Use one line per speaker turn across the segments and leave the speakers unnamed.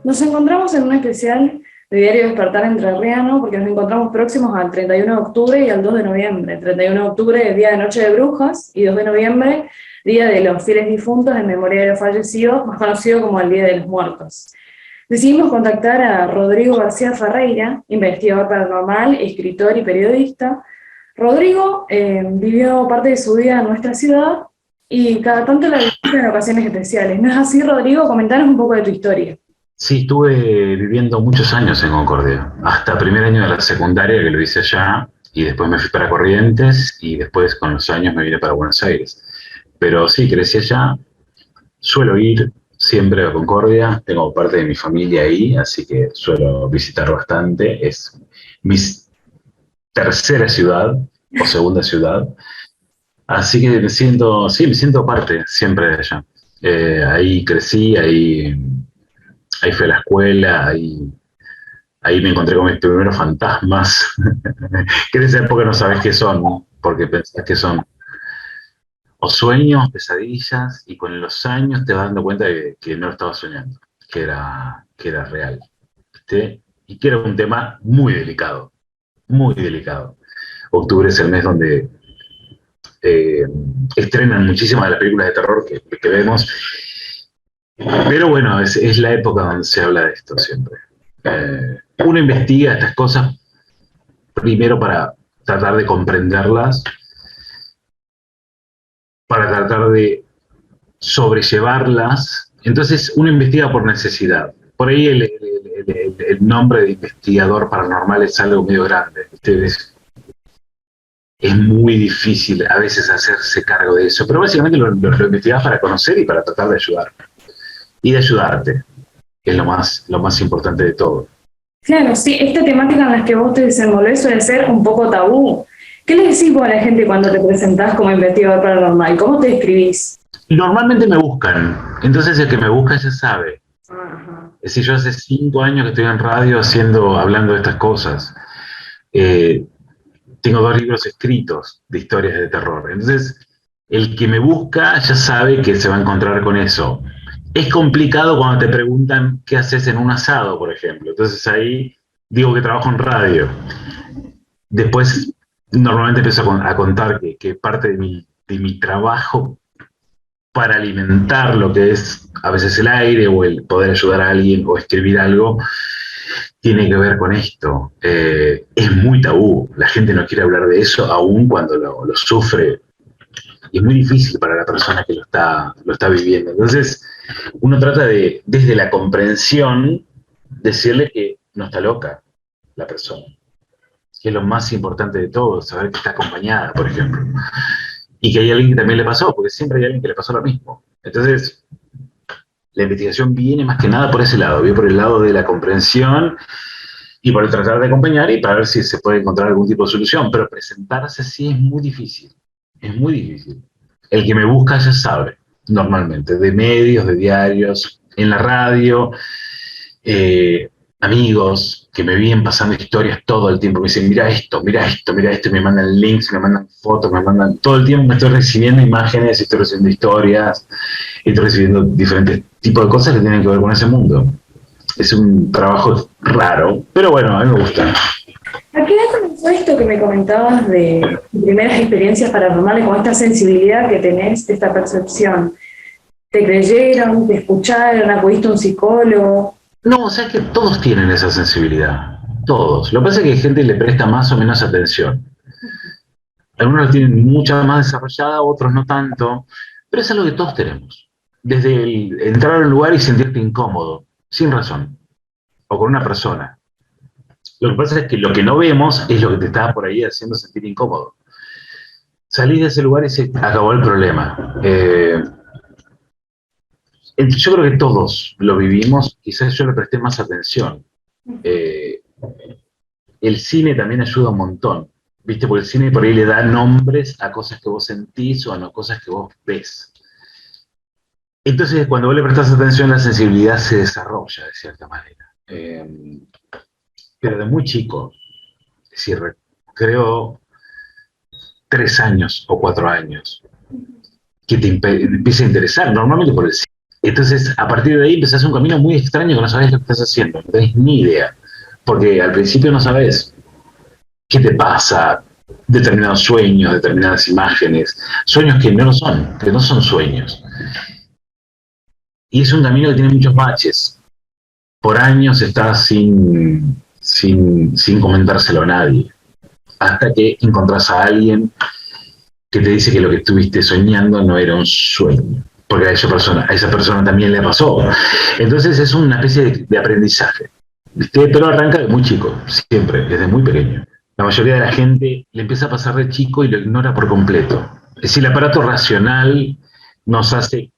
Nos encontramos en un especial de Diario Despertar Entrerriano porque nos encontramos próximos al 31 de octubre y al 2 de noviembre. 31 de octubre, Día de Noche de Brujas, y 2 de noviembre, Día de los Fieles Difuntos en memoria de los fallecidos, más conocido como el Día de los Muertos. Decidimos contactar a Rodrigo García Ferreira, investigador paranormal, escritor y periodista. Rodrigo vivió parte de su vida en nuestra ciudad y cada tanto la visita en ocasiones especiales. ¿No es así, Rodrigo? Comentanos un poco de tu historia.
Sí, estuve viviendo muchos años en Concordia, hasta primer año de la secundaria que lo hice allá, y después me fui para Corrientes, y después con los años me vine para Buenos Aires. Pero sí, crecí allá, suelo ir siempre a Concordia, tengo parte de mi familia ahí, así que suelo visitar bastante, es mi tercera ciudad o segunda ciudad, así que me siento, sí, me siento parte siempre de allá. Ahí crecí, ahí fui a la escuela, ahí me encontré con mis primeros fantasmas, que en esa época no sabes qué son, ¿no? Porque pensás que son o sueños, pesadillas, y con los años te vas dando cuenta que no lo estabas soñando, que era real, ¿viste? Y que era un tema muy delicado, muy delicado. Octubre es el mes donde eh, estrenan muchísimas de las películas de terror que vemos, pero bueno, es la época donde se habla de esto siempre. Uno investiga estas cosas primero para tratar de comprenderlas, para tratar de sobrellevarlas. Entonces uno investiga por necesidad. Por ahí el nombre de investigador paranormal es algo medio grande. Es muy difícil a veces hacerse cargo de eso, pero básicamente lo investigás para conocer y para tratar de ayudar. Y de ayudarte, que es lo más importante de todo.
Claro, sí, esta temática en la que vos te desenvolvés suele ser un poco tabú. ¿Qué le decís vos a la gente cuando te presentás como investigador paranormal? ¿Cómo te describís?
Normalmente me buscan, entonces el que me busca ya sabe.
Ajá.
Es decir, yo hace 5 años que estoy en radio hablando de estas cosas. Eh, Tengo 2 libros escritos de historias de terror. Entonces, el que me busca ya sabe que se va a encontrar con eso. Es complicado cuando te preguntan qué haces en un asado, por ejemplo. Entonces ahí digo que trabajo en radio. Después, normalmente empiezo a contar que parte de mi trabajo para alimentar lo que es a veces el aire o el poder ayudar a alguien o escribir algo, tiene que ver con esto. Es muy tabú, la gente no quiere hablar de eso, aun cuando lo sufre. Y es muy difícil para la persona que lo está viviendo. Entonces, uno trata de, desde la comprensión, decirle que no está loca la persona, que es lo más importante de todo, saber que está acompañada, por ejemplo. Y que hay alguien que también le pasó, porque siempre hay alguien que le pasó lo mismo. Entonces, la investigación viene más que nada por ese lado, viene por el lado de la comprensión y por el tratar de acompañar y para ver si se puede encontrar algún tipo de solución. Pero presentarse así es muy difícil, es muy difícil. El que me busca ya sabe, normalmente, de medios, de diarios, en la radio, eh, amigos que me vienen pasando historias todo el tiempo, me dicen, mira esto, mira esto, mira esto, y me mandan links, me mandan fotos, me mandan, todo el tiempo me estoy recibiendo imágenes, estoy recibiendo historias, estoy recibiendo diferentes tipos de cosas que tienen que ver con ese mundo. Es un trabajo raro, pero bueno, a mí me gusta.
¿A qué edad comenzó esto que me comentabas de tus primeras experiencias paranormales con esta sensibilidad que tenés, esta percepción? ¿Te creyeron? ¿Te escucharon? ¿Acudiste a un psicólogo?
No, o sea que todos tienen esa sensibilidad, todos. Lo que pasa es que hay gente que le presta más o menos atención. Algunos la tienen mucha más desarrollada, otros no tanto, pero es algo que todos tenemos. Desde el entrar a un lugar y sentirte incómodo, sin razón, o con una persona. Lo que pasa es que lo que no vemos es lo que te está por ahí haciendo sentir incómodo. Salís de ese lugar y se acabó el problema. Yo creo que todos lo vivimos, quizás yo le presté más atención. Eh, el cine también ayuda un montón, ¿viste? Porque el cine por ahí le da nombres a cosas que vos sentís o a cosas que vos ves. Entonces, cuando vos le prestás atención, la sensibilidad se desarrolla de cierta manera. Pero de muy chico, es decir, creo 3 años o 4 años, que te empieza a interesar, normalmente por el cine. Entonces, a partir de ahí empezás un camino muy extraño que no sabes lo que estás haciendo, no tenés ni idea. Porque al principio no sabes qué te pasa, determinados sueños, determinadas imágenes, sueños que no son sueños. Y es un camino que tiene muchos baches. Por años estás sin comentárselo a nadie. Hasta que encontrás a alguien que te dice que lo que estuviste soñando no era un sueño. Porque a esa persona también le pasó. Entonces es una especie de aprendizaje. ¿Viste? Pero arranca de muy chico, siempre, desde muy pequeño. La mayoría de la gente le empieza a pasar de chico y lo ignora por completo. Es decir, el aparato racional nos hace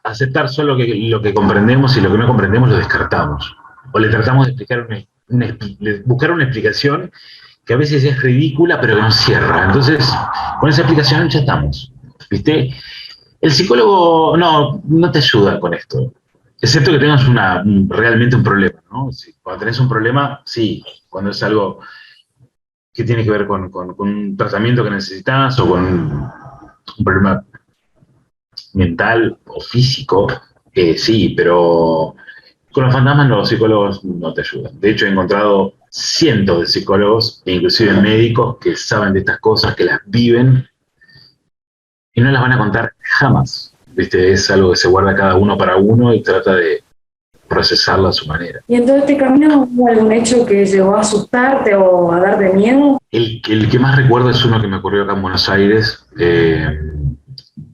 aceptar solo lo que comprendemos y lo que no comprendemos lo descartamos. O le tratamos de explicar de buscar una explicación que a veces es ridícula, pero que nos cierra. Entonces, con esa explicación ya estamos. ¿Viste? El psicólogo no te ayuda con esto. Excepto que tengas realmente un problema, ¿no? Cuando tenés un problema, sí. Cuando es algo que tiene que ver con un tratamiento que necesitas o con un problema mental o físico, sí, pero con los fantasmas los psicólogos no te ayudan. De hecho, he encontrado cientos de psicólogos e inclusive médicos que saben de estas cosas, que las viven y no las van a contar jamás. ¿Viste? Es algo que se guarda cada uno para uno y trata de procesarlo a su manera.
¿Y en todo este camino hubo algún hecho que llegó a asustarte o a darte miedo?
El que más recuerdo es uno que me ocurrió acá en Buenos Aires,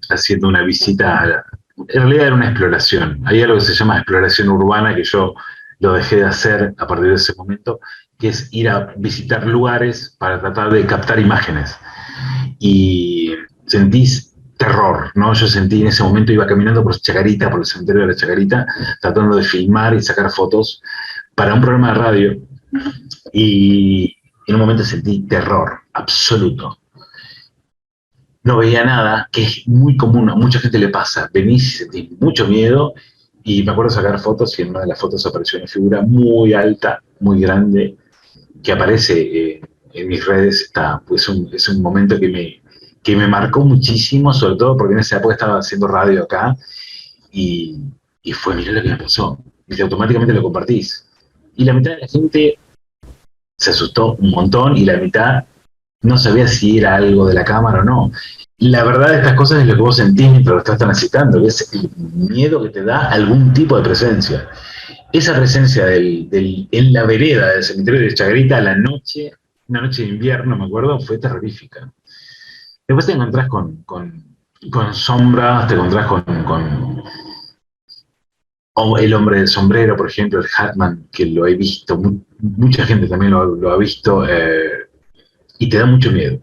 haciendo una visita. En realidad era una exploración. Hay algo que se llama exploración urbana, que yo lo dejé de hacer a partir de ese momento, que es ir a visitar lugares para tratar de captar imágenes. Y sentís terror, ¿no? Yo sentí en ese momento, iba caminando por Chacarita, por el cementerio de la Chacarita, tratando de filmar y sacar fotos para un programa de radio. Y en un momento sentí terror absoluto. No veía nada, que es muy común, a mucha gente le pasa. Venís y sentís mucho miedo, y me acuerdo sacar fotos, y en una de las fotos apareció una figura muy alta, muy grande, que aparece en mis redes. Pues es un momento que me marcó muchísimo, sobre todo porque en esa época estaba haciendo radio acá, y, y fue, mirá lo que me pasó. Y automáticamente lo compartís. Y la mitad de la gente se asustó un montón, y la mitad no sabía si era algo de la cámara o no. La verdad de estas cosas es lo que vos sentís mientras lo estás transitando, que es el miedo que te da algún tipo de presencia. Esa presencia en la vereda del cementerio de Chagrita a la noche, una noche de invierno, me acuerdo, fue terrorífica. Después te encontrás con sombras, te encontrás con o el hombre del sombrero, por ejemplo, el Hatman, que lo he visto, mucha gente también lo ha visto, y te da mucho miedo.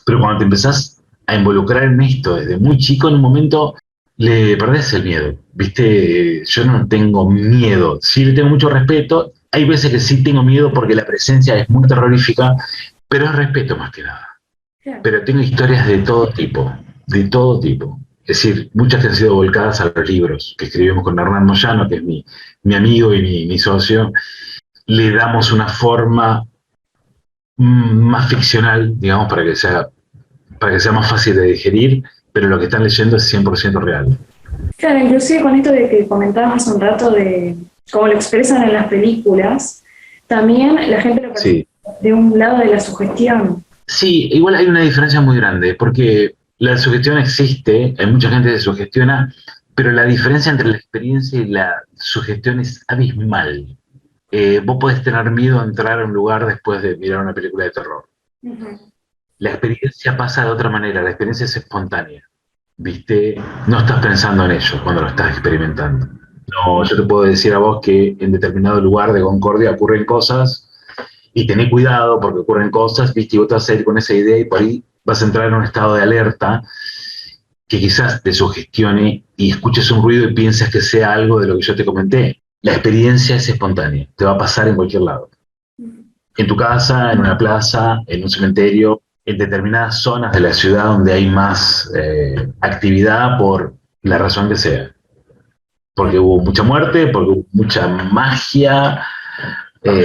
Pero cuando te empezás a involucrar en esto desde muy chico, en un momento le perdés el miedo. ¿Viste? Yo no tengo miedo, sí le tengo mucho respeto. Hay veces que sí tengo miedo porque la presencia es muy terrorífica, pero es respeto más que nada. Pero tengo historias de todo tipo, de todo tipo. Es decir, muchas que han sido volcadas a los libros que escribimos con Hernán Moyano, que es mi amigo y mi socio. Le damos una forma más ficcional, digamos, para que sea más fácil de digerir, pero lo que están leyendo es 100% real.
Claro, inclusive con esto de que comentabas hace un rato de cómo lo expresan en las películas, también la gente lo percibe de un lado de la sugestión.
Sí, igual hay una diferencia muy grande, porque la sugestión existe, hay mucha gente que se sugestiona, pero la diferencia entre la experiencia y la sugestión es abismal. Vos podés tener miedo a entrar a un lugar después de mirar una película de terror. La experiencia pasa de otra manera, la experiencia es espontánea. ¿Viste? No estás pensando en ello cuando lo estás experimentando. No, yo te puedo decir a vos que en determinado lugar de Concordia ocurren cosas, y tené cuidado porque ocurren cosas, ¿viste? Y vos te vas a ir con esa idea y por ahí vas a entrar en un estado de alerta que quizás te sugestione y escuches un ruido y piensas que sea algo de lo que yo te comenté. La experiencia es espontánea, te va a pasar en cualquier lado. En tu casa, en una plaza, en un cementerio, en determinadas zonas de la ciudad donde hay más actividad por la razón que sea. Porque hubo mucha muerte, porque hubo mucha magia,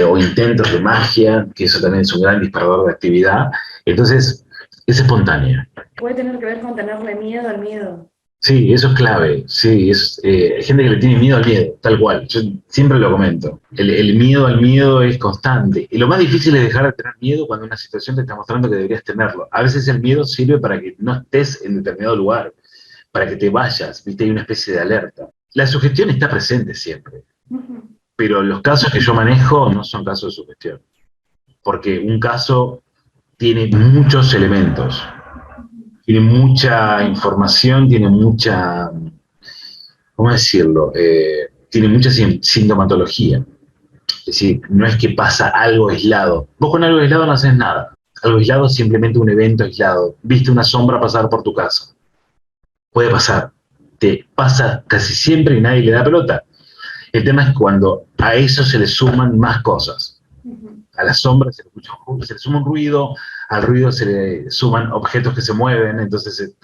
o intentos de magia, que eso también es un gran disparador de actividad. Entonces, es espontánea.
Puede tener que ver con tenerle miedo al miedo.
Sí, eso es clave. Sí, hay gente que le tiene miedo al miedo, tal cual. Yo siempre lo comento. El miedo al miedo es constante. Y lo más difícil es dejar de tener miedo cuando una situación te está mostrando que deberías tenerlo. A veces el miedo sirve para que no estés en determinado lugar, para que te vayas, ¿viste? Hay una especie de alerta. La sugestión está presente siempre, pero los casos que yo manejo no son casos de sugestión, porque un caso tiene muchos elementos, tiene mucha información, tiene mucha, ¿cómo decirlo? Tiene mucha sintomatología. Es decir, no es que pasa algo aislado. Vos con algo aislado no haces nada. Algo aislado es simplemente un evento aislado. Viste una sombra pasar por tu casa. Puede pasar. Te pasa casi siempre y nadie le da pelota. El tema es cuando a eso se le suman más cosas. A la sombra se le suma un ruido, al ruido se le suman objetos que se mueven, entonces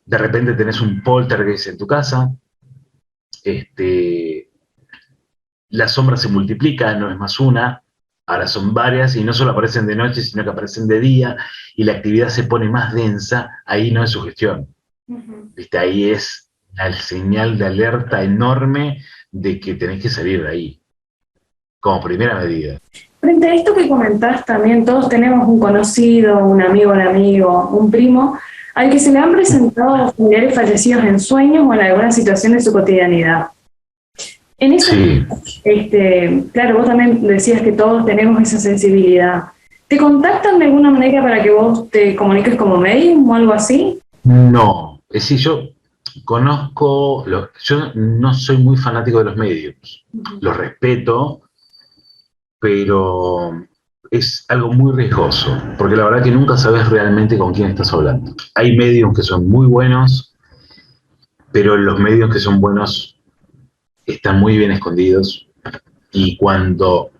de repente tenés un poltergeist en tu casa, la sombra se multiplica, no es más una, ahora son varias, y no solo aparecen de noche, sino que aparecen de día, y la actividad se pone más densa, ahí no es sugestión. ¿Viste? Ahí es la señal de alerta enorme de que tenés que salir de ahí, como primera medida.
Frente a esto que comentás también, todos tenemos un conocido, un amigo, un primo, al que se le han presentado familiares fallecidos en sueños o en alguna situación de su cotidianidad. En eso,
Sí.
Claro, vos también decías que todos tenemos esa sensibilidad. ¿Te contactan de alguna manera para que vos te comuniques como medium o algo así?
No, es decir, yo yo no soy muy fanático de los medios, los respeto, pero es algo muy riesgoso, porque la verdad que nunca sabes realmente con quién estás hablando. Hay medios que son muy buenos, pero los medios que son buenos están muy bien escondidos, y cuando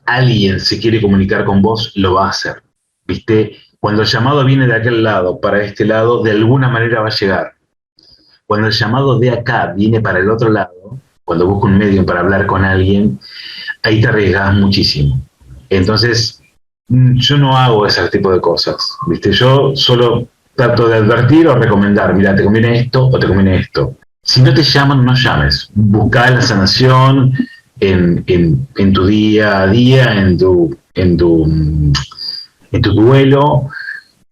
alguien se quiere comunicar con vos, lo va a hacer. ¿Viste? Cuando el llamado viene de aquel lado para este lado, de alguna manera va a llegar. Cuando el llamado de acá viene para el otro lado, cuando busco un medio para hablar con alguien, ahí te arriesgas muchísimo. Entonces, yo no hago ese tipo de cosas, ¿viste? Yo solo trato de advertir o recomendar, mira, te conviene esto o te conviene esto. Si no te llaman, no llames. Busca la sanación en tu día a día, en tu duelo,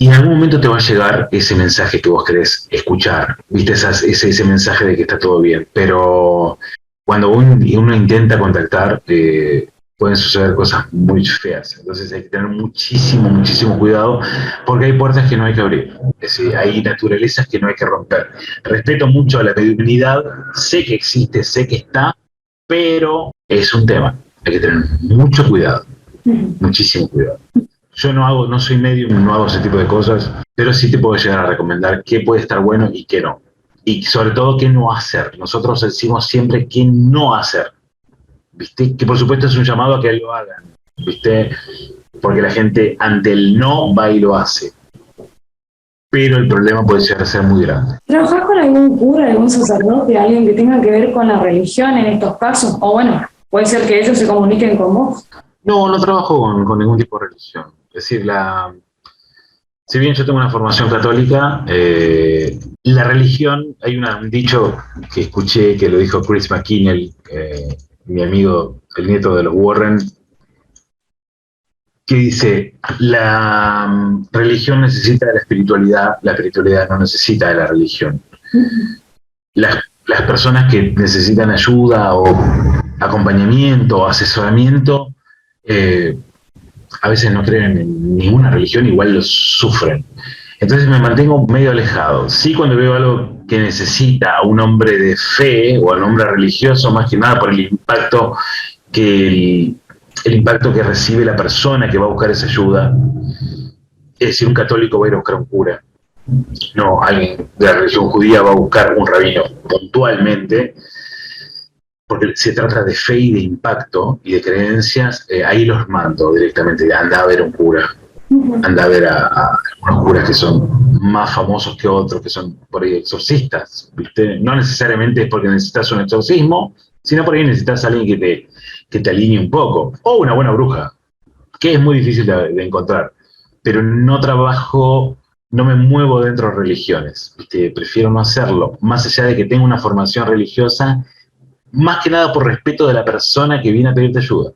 y en algún momento te va a llegar ese mensaje que vos querés escuchar, ¿viste? Ese mensaje de que está todo bien. Pero cuando uno intenta contactar, pueden suceder cosas muy feas. Entonces hay que tener muchísimo, muchísimo cuidado, porque hay puertas que no hay que abrir. Es decir, hay naturalezas que no hay que romper. Respeto mucho a la mediunidad, sé que existe, sé que está, pero es un tema. Hay que tener mucho cuidado, muchísimo cuidado. Yo no soy medium, no hago ese tipo de cosas, pero sí te puedo llegar a recomendar qué puede estar bueno y qué no. Y sobre todo qué no hacer. Nosotros decimos siempre qué no hacer, ¿viste? Que por supuesto es un llamado a que lo hagan, ¿viste? Porque la gente ante el no va y lo hace. Pero el problema puede llegar a ser muy grande.
¿Trabajás con algún cura, algún sacerdote, alguien que tenga que ver con la religión en estos casos? O bueno, puede ser que ellos se comuniquen con vos.
No trabajo con ningún tipo de religión. Es decir, si bien yo tengo una formación católica, la religión, hay un dicho que escuché que lo dijo Chris McKinnell, mi amigo, el nieto de los Warren, que dice, la religión necesita de la espiritualidad no necesita de la religión. Las personas que necesitan ayuda o acompañamiento o asesoramiento, a veces no creen en ninguna religión, igual los sufren. Entonces me mantengo medio alejado. Sí, cuando veo algo que necesita a un hombre de fe o a un hombre religioso, más que nada por el impacto el impacto que recibe la persona que va a buscar esa ayuda. Es decir, un católico va a ir a buscar un cura. No, alguien de la religión judía va a buscar un rabino puntualmente, porque se trata de fe y de impacto y de creencias. Ahí los mando directamente, anda a ver un cura, anda a ver a algunos curas que son más famosos que otros, que son por ahí exorcistas, ¿viste? No necesariamente es porque necesitas un exorcismo, sino por ahí necesitas a alguien que te alinee un poco, o una buena bruja, que es muy difícil de encontrar, pero no trabajo no me muevo dentro de religiones, ¿viste? Prefiero no hacerlo, más allá de que tenga una formación religiosa, más que nada por respeto de la persona que viene a pedirte ayuda.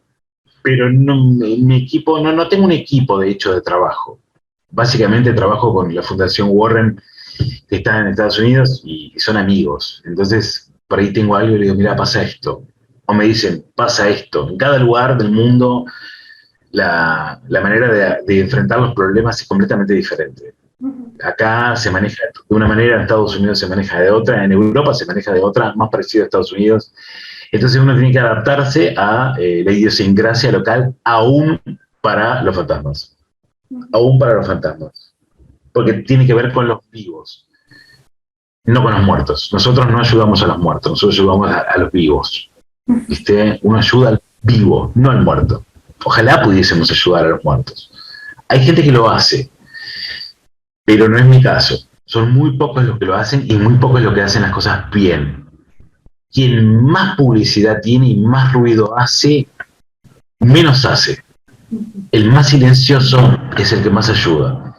Pero no, mi equipo, no tengo un equipo de hecho de trabajo. Básicamente trabajo con la Fundación Warren, que está en Estados Unidos, y son amigos. Entonces, por ahí tengo algo y le digo, mira, pasa esto. O me dicen, pasa esto. En cada lugar del mundo, la manera de enfrentar los problemas es completamente diferente. Acá se maneja de una manera, en Estados Unidos se maneja de otra, en Europa se maneja de otra, más parecido a Estados Unidos. Entonces uno tiene que adaptarse a la idiosincrasia local, aún para los fantasmas. Aún para los fantasmas. Porque tiene que ver con los vivos, no con los muertos. Nosotros no ayudamos a los muertos, nosotros ayudamos a los vivos. ¿Viste? Uno ayuda al vivo, no al muerto. Ojalá pudiésemos ayudar a los muertos. Hay gente que lo hace, pero no es mi caso. Son muy pocos los que lo hacen y muy pocos los que hacen las cosas bien. Quien más publicidad tiene y más ruido hace, menos hace. El más silencioso es el que más ayuda.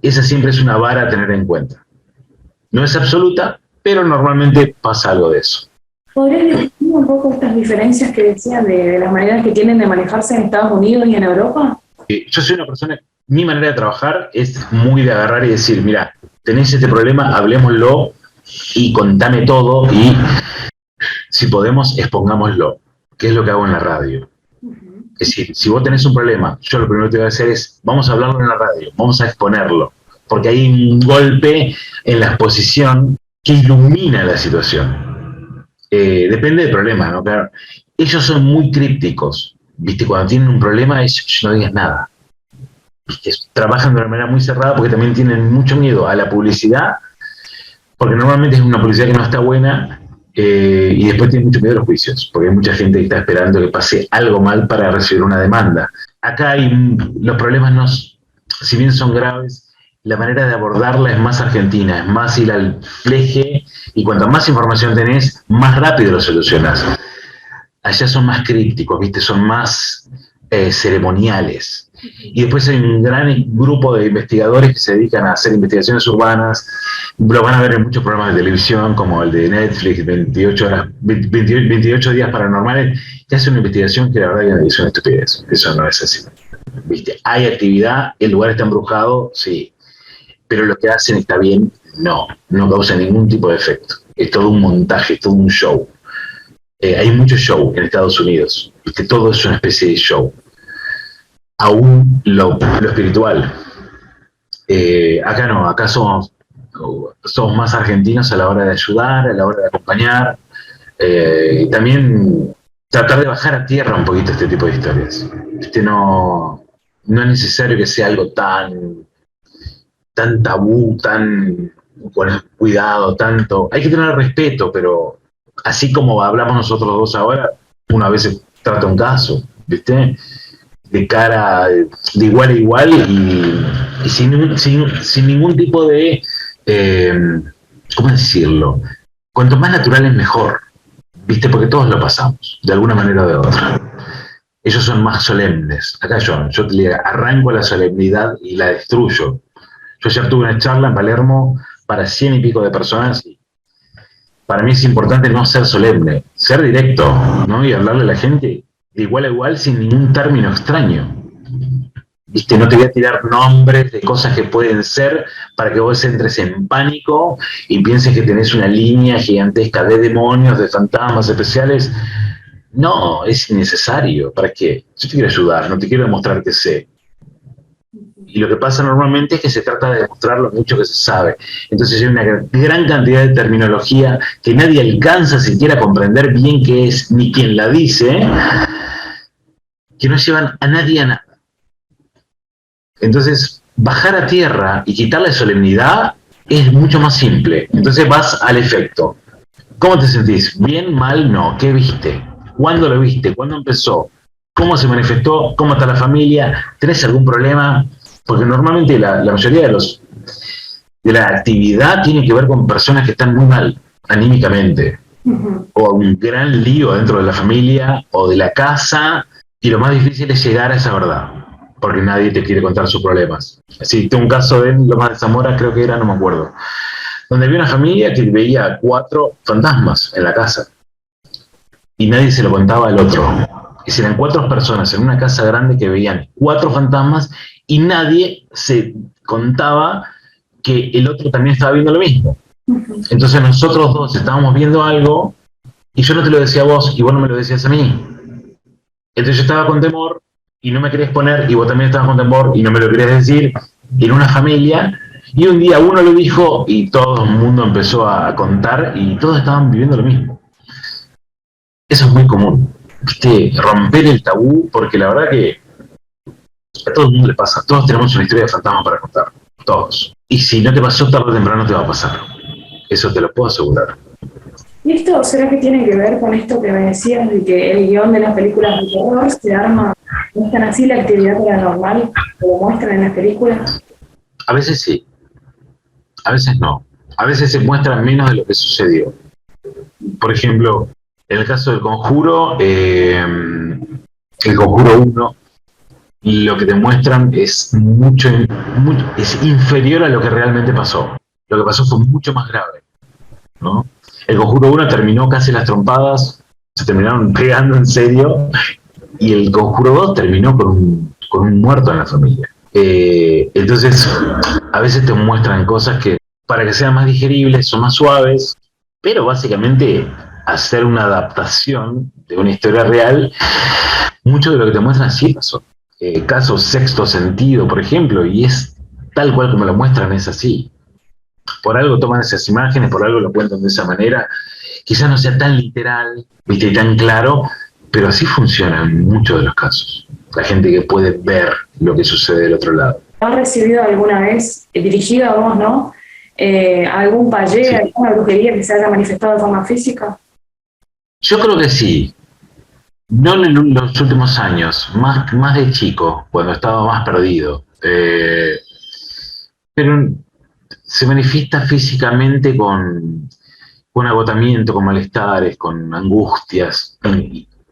Esa siempre es una vara a tener en cuenta. No es absoluta, pero normalmente pasa algo de eso.
¿Podrías describir un poco estas diferencias que decías de las maneras que tienen de manejarse en Estados Unidos y en Europa?
Yo soy una persona, mi manera de trabajar es muy de agarrar y decir, mira, tenés este problema, hablemoslo y contame todo y si podemos, expongámoslo, que es lo que hago en la radio. Es decir, si vos tenés un problema, yo lo primero que te voy a hacer es, vamos a hablarlo en la radio, vamos a exponerlo, porque hay un golpe en la exposición que ilumina la situación. Depende del problema, ¿no? Claro, ellos son muy crípticos, ¿viste? Cuando tienen un problema es, no digas nada. ¿Viste? Trabajan de una manera muy cerrada porque también tienen mucho miedo a la publicidad, porque normalmente es una publicidad que no está buena, y después tienen mucho miedo a los juicios, porque hay mucha gente que está esperando que pase algo mal para recibir una demanda. Acá los problemas no, si bien son graves, la manera de abordarla es más argentina, es más ir al fleje, y cuanto más información tenés, más rápido lo solucionás. Allá son más crípticos, ¿viste? Son más ceremoniales. Y después hay un gran grupo de investigadores que se dedican a hacer investigaciones urbanas. Lo van a ver en muchos programas de televisión, como el de Netflix, 28 días paranormales, que hace una investigación que la verdad es una estupidez. Eso no es así. ¿Viste? Hay actividad, el lugar está embrujado, sí. Pero lo que hacen está bien, no causa ningún tipo de efecto. Es todo un montaje, es todo un show. Hay mucho show en Estados Unidos, ¿viste? Todo es una especie de show. Aún lo espiritual. Acá no, acá somos más argentinos a la hora de ayudar, a la hora de acompañar, y también tratar de bajar a tierra un poquito este tipo de historias. No es necesario que sea algo tan tabú, tan con cuidado, tanto. Hay que tener respeto, pero así como hablamos nosotros dos ahora, una vez trata un caso, ¿viste? De cara, de igual a igual y sin ningún tipo de, ¿cómo decirlo? Cuanto más natural es mejor, ¿viste? Porque todos lo pasamos, de alguna manera o de otra. Ellos son más solemnes. Acá yo le arranco la solemnidad y la destruyo. Yo ayer tuve una charla en Palermo para 100 y pico de personas. Para mí es importante no ser solemne, ser directo, ¿no? Y hablarle a la gente de igual a igual sin ningún término extraño. ¿Viste? No te voy a tirar nombres de cosas que pueden ser para que vos entres en pánico y pienses que tenés una línea gigantesca de demonios, de fantasmas especiales. No, es innecesario. ¿Para qué? Yo te quiero ayudar, no te quiero demostrar que sé. Y lo que pasa normalmente es que se trata de demostrar lo mucho que se sabe. Entonces hay una gran cantidad de terminología que nadie alcanza siquiera a comprender bien qué es, ni quién la dice, que no llevan a nadie a nada. Entonces, bajar a tierra y quitarle solemnidad es mucho más simple. Entonces vas al efecto. ¿Cómo te sentís? ¿Bien? ¿Mal? No. ¿Qué viste? ¿Cuándo lo viste? ¿Cuándo empezó? ¿Cómo se manifestó? ¿Cómo está la familia? ¿Tenés algún problema? Porque normalmente la mayoría de la actividad tiene que ver con personas que están muy mal anímicamente. O un gran lío dentro de la familia o de la casa, y lo más difícil es llegar a esa verdad. porque nadie te quiere contar sus problemas. Sí, tengo un caso de Lomas de Zamora, creo que era, no me acuerdo, donde había una familia que veía 4 fantasmas en la casa y nadie se lo contaba al otro. Y eran 4 personas en una casa grande que veían 4 fantasmas y nadie se contaba que el otro también estaba viendo lo mismo. Entonces nosotros dos estábamos viendo algo y yo no te lo decía a vos y vos no me lo decías a mí. Entonces yo estaba con temor y no me querías poner y vos también estabas con temor y no me lo querías decir. Y en una familia, y un día uno lo dijo y todo el mundo empezó a contar y todos estaban viviendo lo mismo. Eso es muy común, ¿viste? Romper el tabú, porque la verdad que a todo el mundo le pasa. Todos tenemos una historia de fantasma para contar. Todos. Y si no te pasó, tarde o temprano te va a pasar. Eso te lo puedo asegurar.
¿Y esto será que tiene que ver con esto que me decías de que el guión de las películas de terror se arma, no es tan así la actividad paranormal como muestran en las películas?
A veces sí, a veces no. A veces se muestra menos de lo que sucedió. Por ejemplo, en el caso del Conjuro, el Conjuro 1, lo que te muestran es es inferior a lo que realmente pasó. Lo que pasó fue mucho más grave, ¿no? El Conjuro 1 terminó casi las trompadas, se terminaron pegando en serio, y el Conjuro 2 terminó con un muerto en la familia. Entonces, a veces te muestran cosas que, para que sean más digeribles, son más suaves, pero básicamente hacer una adaptación de una historia real, mucho de lo que te muestran sí pasó. Caso Sexto Sentido, por ejemplo, y es tal cual como lo muestran, es así. Por algo toman esas imágenes, por algo lo cuentan de esa manera. Quizás no sea tan literal, ¿viste? Y tan claro, pero así funciona en muchos de los casos. La gente que puede ver lo que sucede del otro lado.
¿Has recibido alguna vez, dirigido a vos, no? ¿Algún payé,
Sí.
alguna brujería que se haya manifestado de forma física?
Yo creo que sí. No en los últimos años, más de chico, cuando estaba más perdido. Pero se manifiesta físicamente con agotamiento, con malestares, con angustias,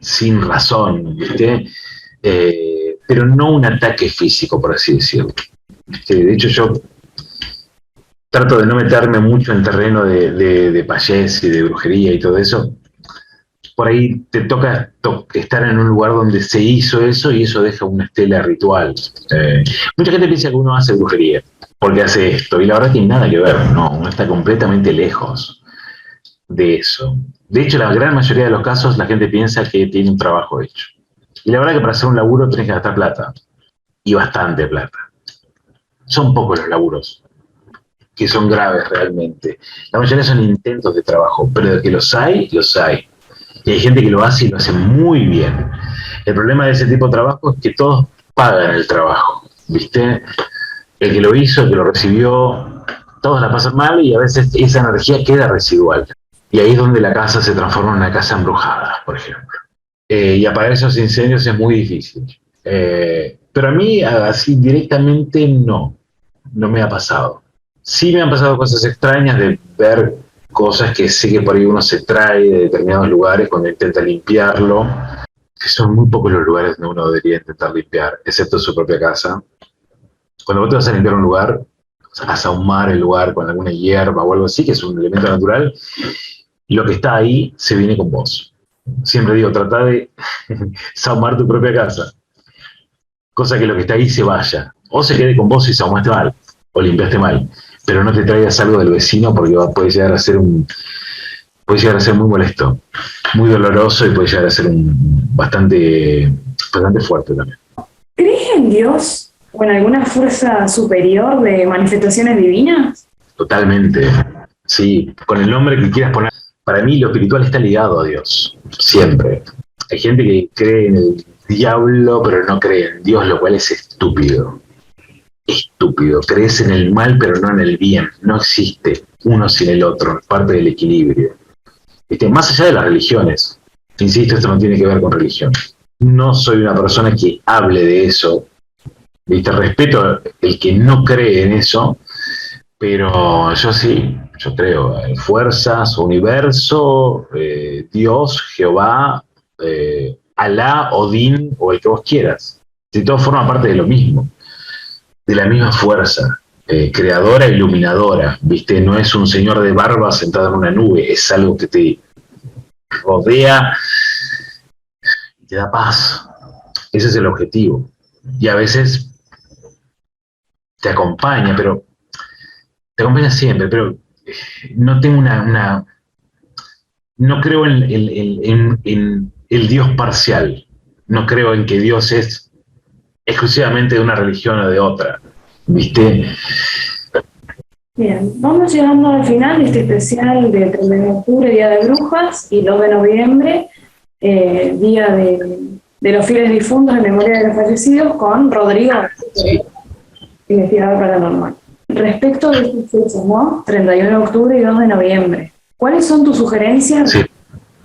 sin razón, ¿viste? Pero no un ataque físico, por así decirlo. De hecho, yo trato de no meterme mucho en terreno de payés y de brujería y todo eso. Por ahí te toca estar en un lugar donde se hizo eso y eso deja una estela ritual. Mucha gente piensa que uno hace brujería porque hace esto y la verdad tiene nada que ver, no, uno está completamente lejos de eso. De hecho, la gran mayoría de los casos la gente piensa que tiene un trabajo hecho. Y la verdad que para hacer un laburo tenés que gastar plata, y bastante plata. Son pocos los laburos que son graves realmente. La mayoría son intentos de trabajo, pero de que los hay, los hay. Y hay gente que lo hace y lo hace muy bien. El problema de ese tipo de trabajo es que todos pagan el trabajo, ¿viste? El que lo hizo, el que lo recibió, todos la pasan mal y a veces esa energía queda residual. Y ahí es donde la casa se transforma en una casa embrujada, por ejemplo. Y apagar esos incendios es muy difícil. Pero a mí, así directamente, no me ha pasado. Sí me han pasado cosas extrañas de ver cosas que sé que por ahí uno se trae de determinados lugares cuando intenta limpiarlo, que son muy pocos los lugares donde uno debería intentar limpiar, excepto su propia casa. Cuando vos te vas a limpiar un lugar, a sahumar el lugar con alguna hierba o algo así, que es un elemento natural, lo que está ahí se viene con vos. Siempre digo, trata de sahumar tu propia casa, cosa que lo que está ahí se vaya, o se quede con vos si sahumaste mal, o limpiaste mal, pero no te traigas algo del vecino porque puede llegar a ser muy molesto, muy doloroso y puede llegar a ser bastante fuerte también.
¿Crees en Dios o en alguna fuerza superior de manifestaciones divinas?
Totalmente, sí, con el nombre que quieras poner. Para mí lo espiritual está ligado a Dios, siempre. Hay gente que cree en el diablo, pero no cree en Dios, lo cual es estúpido. Estúpido. Crees en el mal, pero no en el bien. No existe uno sin el otro, es parte del equilibrio. Más allá de las religiones, insisto, esto no tiene que ver con religión. No soy una persona que hable de eso. ¿Viste? Respeto el que no cree en eso, pero yo sí, yo creo en fuerzas, universo, Dios, Jehová, Alá, Odín o el que vos quieras. Si todo forma parte de lo mismo, de la misma fuerza, creadora, iluminadora, ¿viste? No es un señor de barba sentado en una nube, es algo que te rodea y te da paz. Ese es el objetivo. Y a veces te acompaña, pero te acompaña siempre, pero no tengo no creo en el Dios parcial. No creo en que Dios es exclusivamente de una religión o de otra, ¿viste?
Bien, vamos llegando al final de este especial de 31 de octubre, Día de Brujas, y 2 de noviembre, Día de los Fieles Difuntos en memoria de los fallecidos, con Rodrigo,
Sí.
investigador paranormal. Respecto de estas fechas, ¿no? 31 de octubre y 2 de noviembre, ¿cuáles son tus sugerencias
Sí.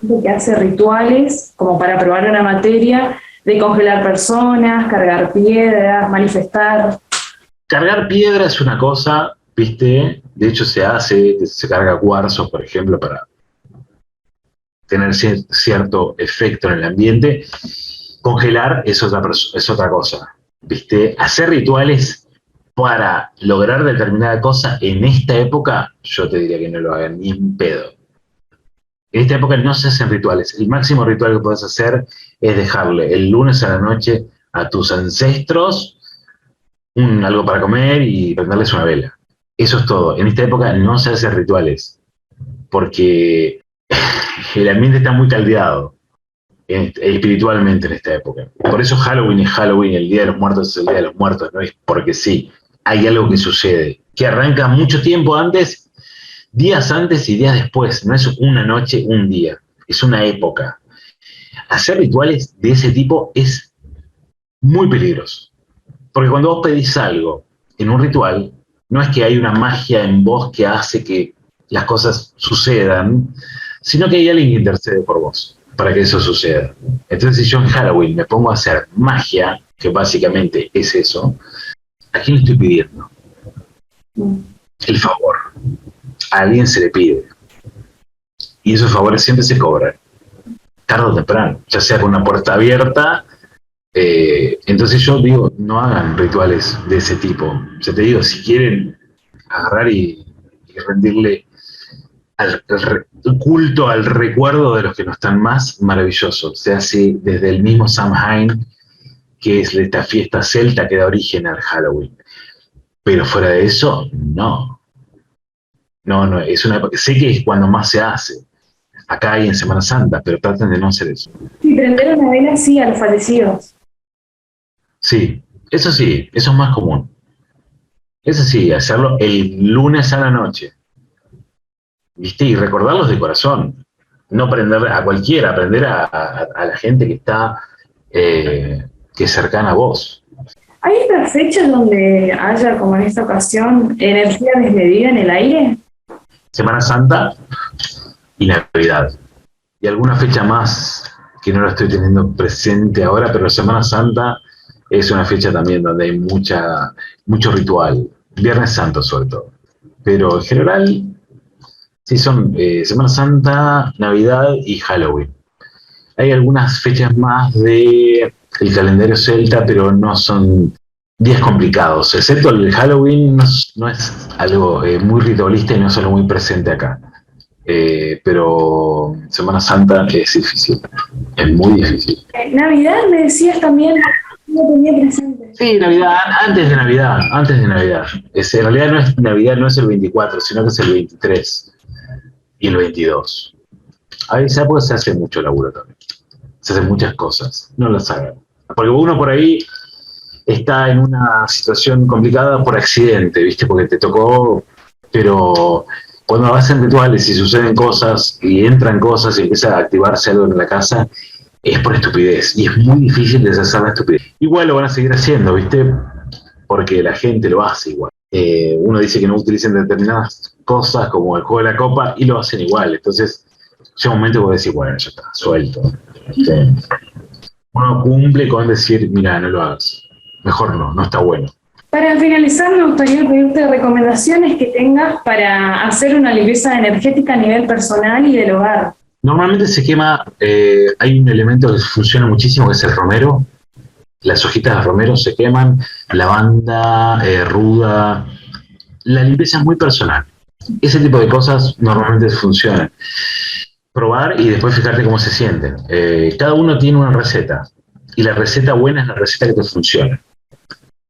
de que hace rituales como para probar una materia de congelar personas, cargar piedras, manifestar?
Cargar piedra es una cosa, ¿viste? De hecho se carga cuarzos, por ejemplo, para tener cierto efecto en el ambiente. Congelar es otra cosa, ¿viste? Hacer rituales para lograr determinada cosa en esta época, yo te diría que no lo hagan ni en pedo. En esta época no se hacen rituales. El máximo ritual que puedes hacer es dejarle el lunes a la noche a tus ancestros algo para comer y prenderles una vela. Eso es todo. En esta época no se hacen rituales porque el ambiente está muy caldeado espiritualmente en esta época. Por eso Halloween es Halloween, el Día de los Muertos es el Día de los Muertos, no es porque sí. Hay algo que sucede, que arranca mucho tiempo antes, días antes y días después. No es una noche, un día, es una época. Hacer rituales de ese tipo es muy peligroso. Porque cuando vos pedís algo en un ritual, no es que hay una magia en vos que hace que las cosas sucedan, sino que hay alguien que intercede por vos para que eso suceda. Entonces, si yo en Halloween me pongo a hacer magia, que básicamente es eso, ¿a quién le estoy pidiendo? El favor. A alguien se le pide. Y esos favores siempre se cobran, tarde o temprano, ya sea con una puerta abierta. Entonces yo digo, no hagan rituales de ese tipo. Ya te digo, si quieren agarrar y rendirle el culto al recuerdo de los que no están más, maravilloso. Se hace desde el mismo Samhain, que es esta fiesta celta que da origen al Halloween. Pero fuera de eso, no. No, es una época. Sé que es cuando más se hace. Acá hay en Semana Santa, pero traten de no hacer eso.
Y prender una vela sí a los fallecidos.
Sí, eso es más común. Eso sí, hacerlo el lunes a la noche. ¿Viste? Y recordarlos de corazón. No prender a cualquiera, aprender a la gente que está que es cercana a vos.
¿Hay otras fechas donde haya, como en esta ocasión, energía desmedida en el aire?
Semana Santa y Navidad. Y alguna fecha más que no la estoy teniendo presente ahora, pero Semana Santa es una fecha también donde hay mucho ritual. Viernes Santo sobre todo. Pero en general, sí son Semana Santa, Navidad y Halloween. Hay algunas fechas más del calendario celta, pero no son días complicados, excepto el Halloween, no es algo muy ritualista y no es algo muy presente acá. Pero Semana Santa es difícil, es muy difícil.
Navidad me decías también, no tenía presente.
Sí, Navidad, antes de Navidad. En realidad no es Navidad, no es el 24, sino que es el 23 y el 22. A esa época se hace mucho laburo también. Se hacen muchas cosas, no las hagan. Porque uno por ahí está en una situación complicada por accidente, ¿viste? Porque te tocó, pero cuando hacen rituales y suceden cosas y entran cosas y empieza a activarse algo en la casa, es por estupidez y es muy difícil deshacer la estupidez. Igual lo van a seguir haciendo, ¿viste? Porque la gente lo hace igual. Uno dice que no utilicen determinadas cosas como el juego de la copa y lo hacen igual. Entonces, llega un momento que vos decís, bueno, ya está, suelto. Uno cumple con decir, mira, no lo hagas. Mejor no está bueno.
Para finalizar, me gustaría pedirte recomendaciones que tengas para hacer una limpieza energética a nivel personal y del hogar.
Normalmente se quema, hay un elemento que funciona muchísimo, que es el romero. las hojitas de romero se queman, lavanda, ruda. La limpieza es muy personal. Ese tipo de cosas normalmente funcionan. Probar y después fijarte cómo se sienten. Cada uno tiene una receta y la receta buena es la receta que te funciona.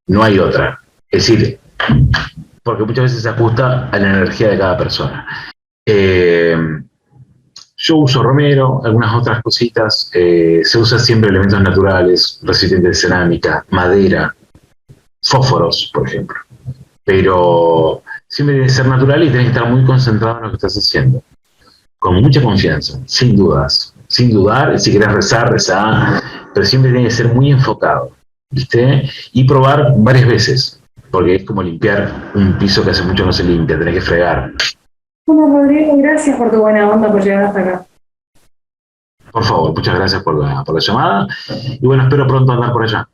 No hay otra. Es decir, porque muchas veces se ajusta a la energía de cada persona. Yo uso romero, algunas otras cositas. Se usa siempre elementos naturales, recipientes de cerámica, madera, fósforos, por ejemplo. Pero siempre tiene que ser natural y tienes que estar muy concentrado en lo que estás haciendo. Con mucha confianza, sin dudas. Sin dudar, si querés rezar, rezar, pero siempre tiene que ser muy enfocado, ¿viste? Y probar varias veces, porque es como limpiar un piso que hace mucho no se limpia, tenés que fregar.
Bueno, Rodrigo, gracias por tu buena onda por llegar hasta acá.
Por favor, muchas gracias por la llamada y bueno, espero pronto andar por allá.